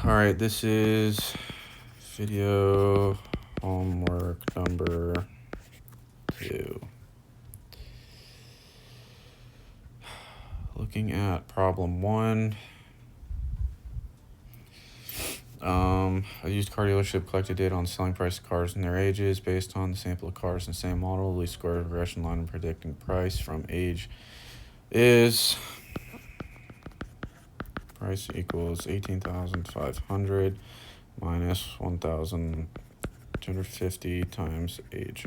All right, this is video homework number 2. Looking at problem 1. A used car dealership collected data on selling price of cars and their ages based on the sample of cars in the same model. The least square regression line and predicting price from age is price equals 18,500 minus 1,250 times age.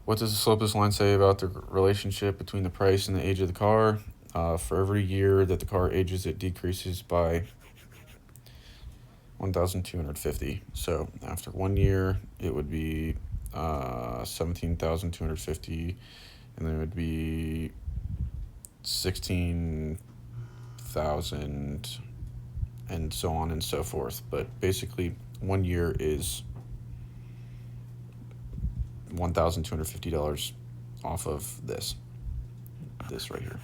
What does the slope of this line say about the relationship between the price and the age of the car? For every year that the car ages, it decreases by 1,250. So after 1 year, it would be 17,250, and then it would be 16,000, and so on and so forth. But basically, 1 year is $1,250 off of this right here.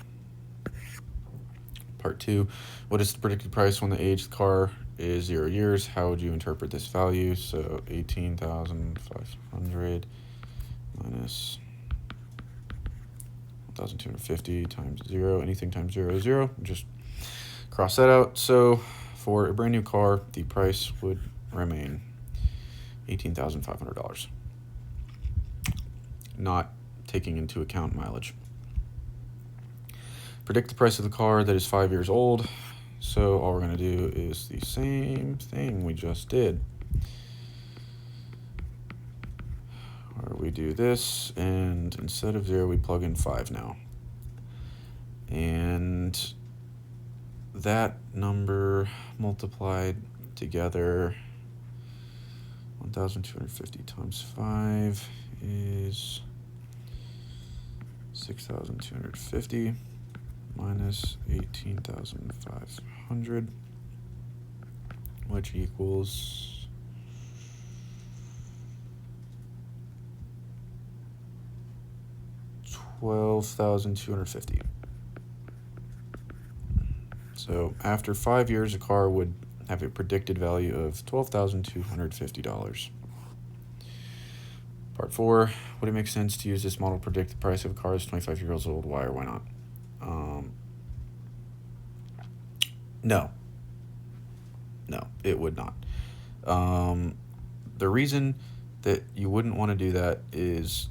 Part 2, what is the predicted price when the age of the car is 0 years? How would you interpret this value? So 18,500 minus 1,250 times 0. Anything times 0 is 0. Just cross that out. So for a brand new car, the price would remain $18,500, not taking into account mileage. Predict the price of the car that is 5 years old. So all we're going to do is the same thing we just did. Or we do this, and instead of 0, we plug in 5 now. And that number multiplied together, 1,250 times 5 is 6,250 minus 18,500, which equals 12,250. So after 5 years, a car would have a predicted value of $12,250. Part 4, would it make sense to use this model to predict the price of a car that's 25 years old? Why or why not? No, it would not. The reason that you wouldn't want to do that is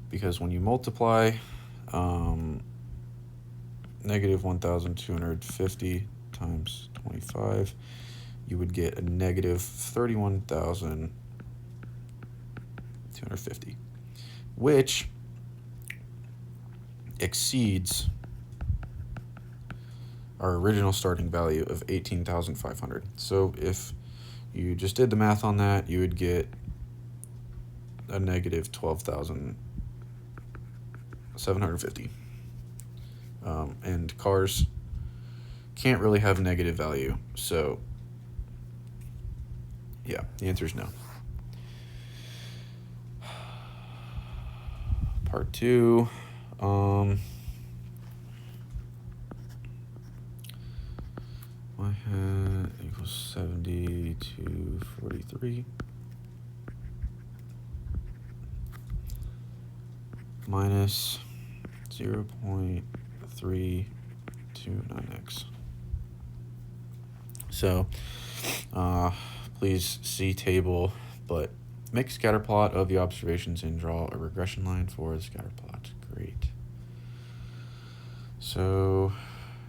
because when you multiply negative 1,250 times 25, you would get a negative 31,250, which exceeds our original starting value of 18,500. So if you just did the math on that, you would get a negative 12,750. And cars can't really have negative value. So yeah, the answer is no. Part 2, y hat equals 70 to 43 minus 0.329x. So please see table, but make a scatter plot of the observations and draw a regression line for the scatter plot. Great. So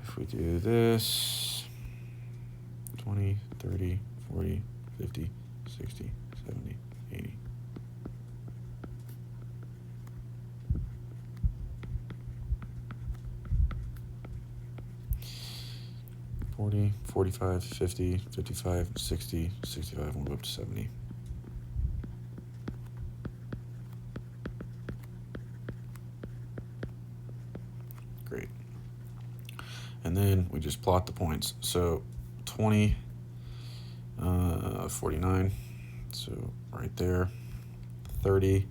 if we do this, 20, 30, 40, 50, 60, 70, 80. 40, 45, 50, 55, 60, 65, and we'll go up to 70. Great. And then we just plot the points. So 20, 49, so right there. 30,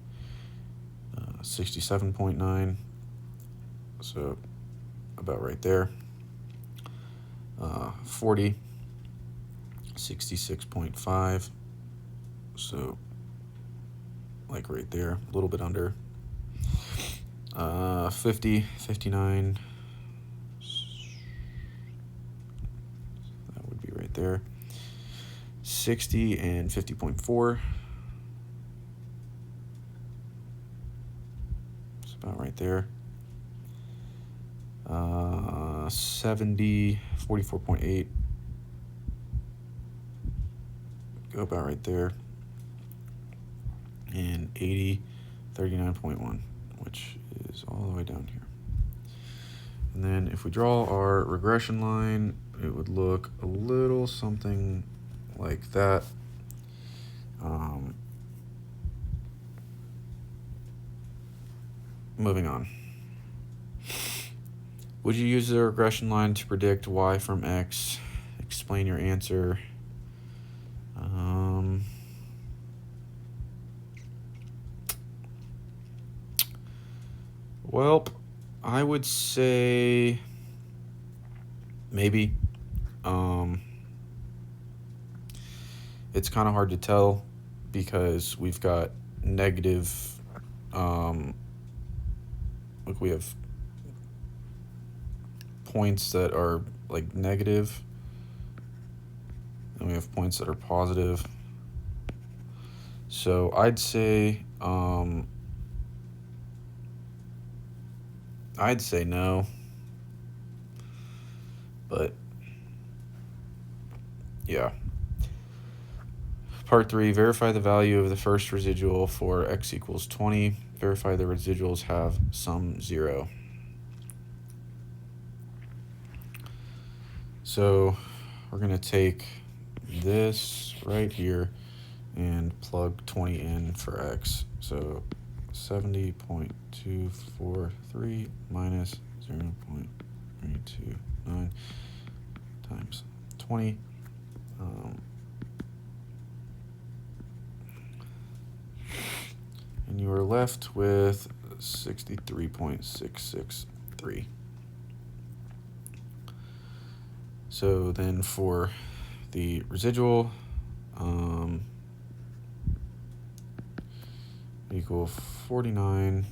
67.9, so about right there. 40, 66.5. So like right there, a little bit under. 50, 59. That would be right there. 60 and 50.4. It's about right there. 70, 44.8. Go about right there. And 80, 39.1, which is all the way down here. And then if we draw our regression line, it would look a little something like that. Moving on. Would you use the regression line to predict y from x? Explain your answer. Well, I would say maybe. It's kind of hard to tell because we've got negative, look, we have points that are like negative, and we have points that are positive. So I'd say no, but yeah. Part 3, verify the value of the first residual for x equals 20. Verify the residuals have some 0. So we're going to take this right here and plug 20 in for x. So 70.243 minus 0.329 times 20. And you are left with 63.663. So then for the residual, equal 49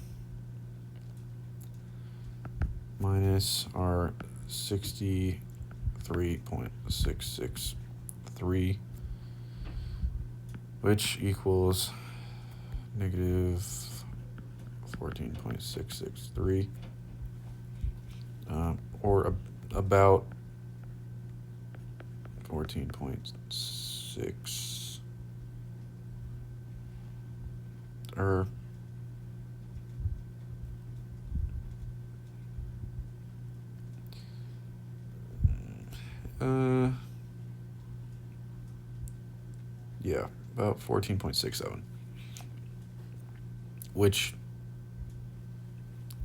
minus our 63.663, which equals negative 14.663, or about 14.6, or yeah, about 14.67, which,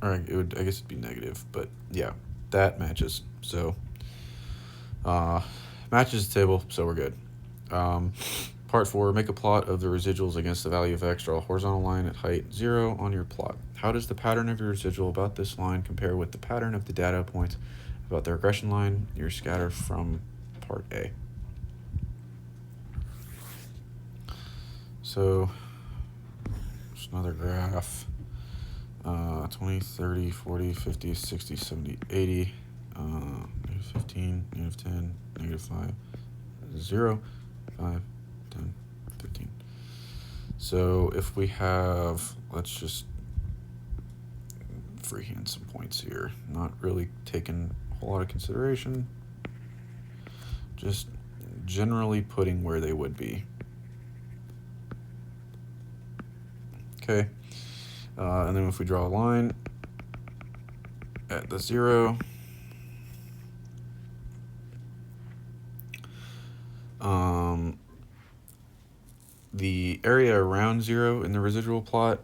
or it would, I guess it'd be negative, but yeah, that matches. So matches the table, so we're good. Part 4, make a plot of the residuals against the value of x. Draw a horizontal line at height 0 on your plot. How does the pattern of your residual about this line compare with the pattern of the data points about the regression line you're scattered from part A? So just another graph. 20, 30, 40, 50, 60, 70, 80, negative 15, negative 10, negative 5, 0, 5, 10, 15. So if we have, let's just freehand some points here, not really taking a whole lot of consideration, just generally putting where they would be. Okay, and then if we draw a line at the 0, the area around 0 in the residual plot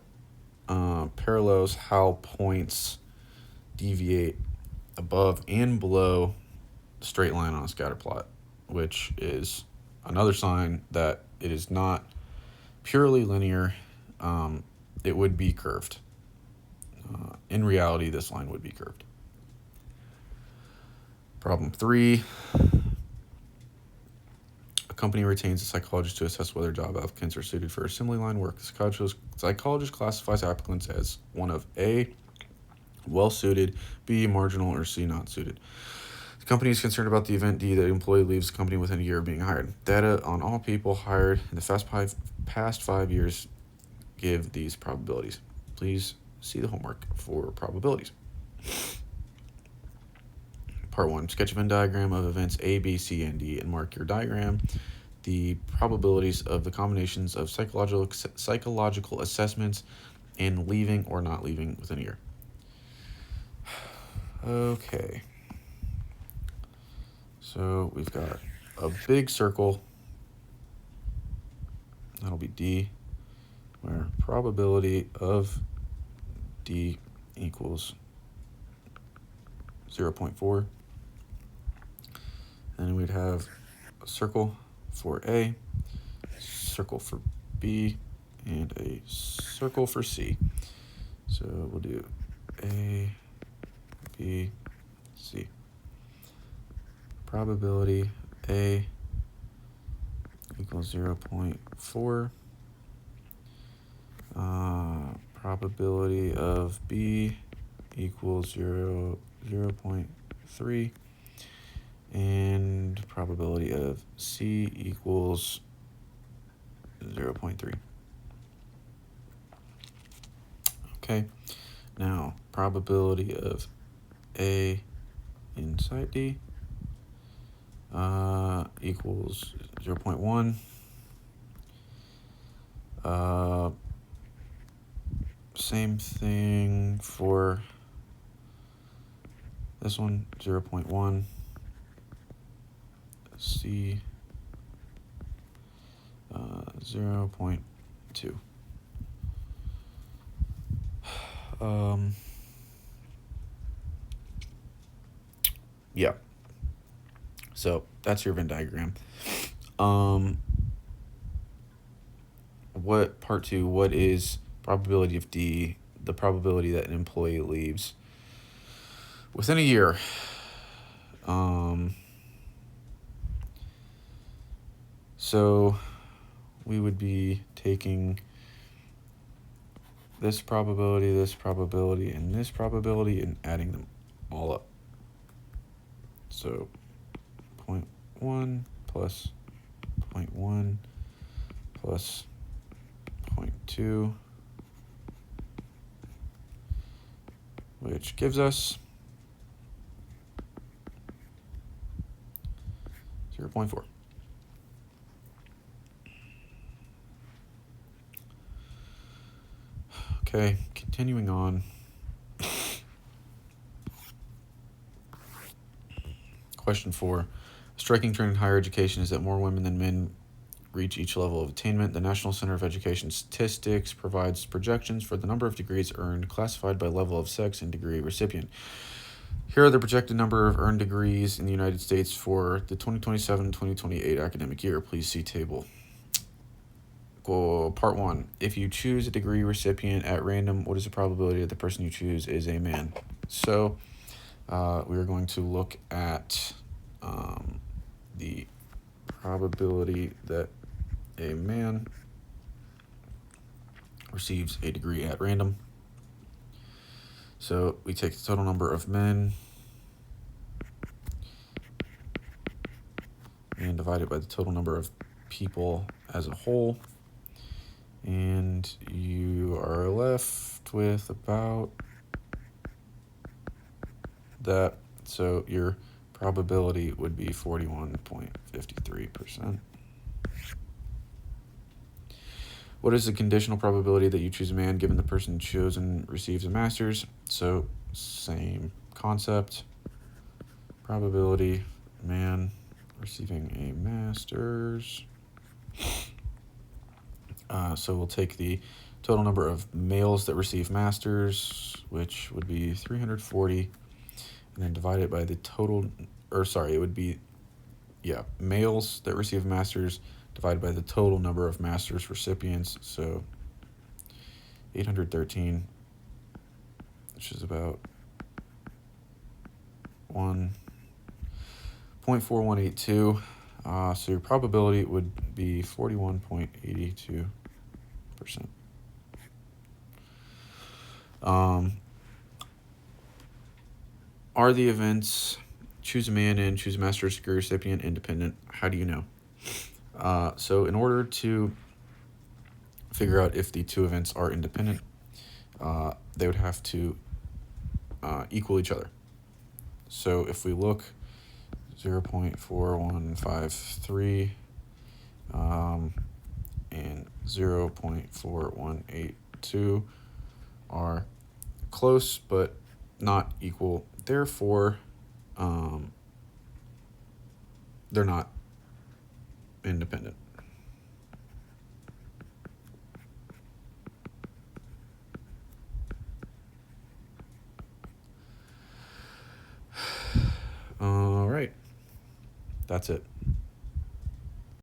parallels how points deviate above and below the straight line on a scatter plot, which is another sign that it is not purely linear. It would be curved. In reality, this line would be curved. Problem 3. A company retains a psychologist to assess whether job applicants are suited for assembly line work. The psychologist classifies applicants as one of A, well-suited, B, marginal, or C, not suited. The company is concerned about the event D, that the employee leaves the company within a year of being hired. Data on all people hired in the past 5 years give these probabilities. Please see the homework for probabilities. Part 1. Sketch a Venn diagram of events A, B, C, and D, and mark your diagram the probabilities of the combinations of psychological assessments and leaving or not leaving within a year. Okay. So we've got a big circle. That'll be D, where probability of D equals 0.4. Then we'd have a circle for A, circle for B, and a circle for C. So we'll do A, B, C. Probability A equals 0.4. Probability of B equals 0.3. And probability of C equals 0.3. Okay, now probability of A inside D equals 0.1. Same thing for this one, 0.1. C 0.2. Yeah. So that's your Venn diagram. Part 2, what is probability of D, the probability that an employee leaves within a year? So we would be taking this probability, and this probability, and adding them all up. So 0.1 plus 0.1 plus 0.2, which gives us 0.4. Okay, continuing on. Question 4. A striking trend in higher education is that more women than men reach each level of attainment. The National Center of Education Statistics provides projections for the number of degrees earned, classified by level of sex and degree recipient. Here are the projected number of earned degrees in the United States for the 2027-2028 academic year. Please see table. Part 1. If you choose a degree recipient at random, what is the probability that the person you choose is a man? So we are going to look at the probability that a man receives a degree at random. So we take the total number of men and divide it by the total number of people as a whole. And you are left with about that. So your probability would be 41.53%. What is the conditional probability that you choose a man given the person chosen receives a master's? So same concept. Probability, man receiving a master's. So we'll take the total number of males that receive masters, which would be 340, and then divide it by the total, it would be, males that receive masters divided by the total number of master's recipients, so 813, which is about 1 0.4182. So your probability would be 41.82%. Are the events choose a man and choose a master's degree recipient independent? How do you know? So in order to figure out if the two events are independent, they would have to equal each other. So if we look 0.4153 and 0.4182 are close but not equal. Therefore, they're not independent. All right. That's it.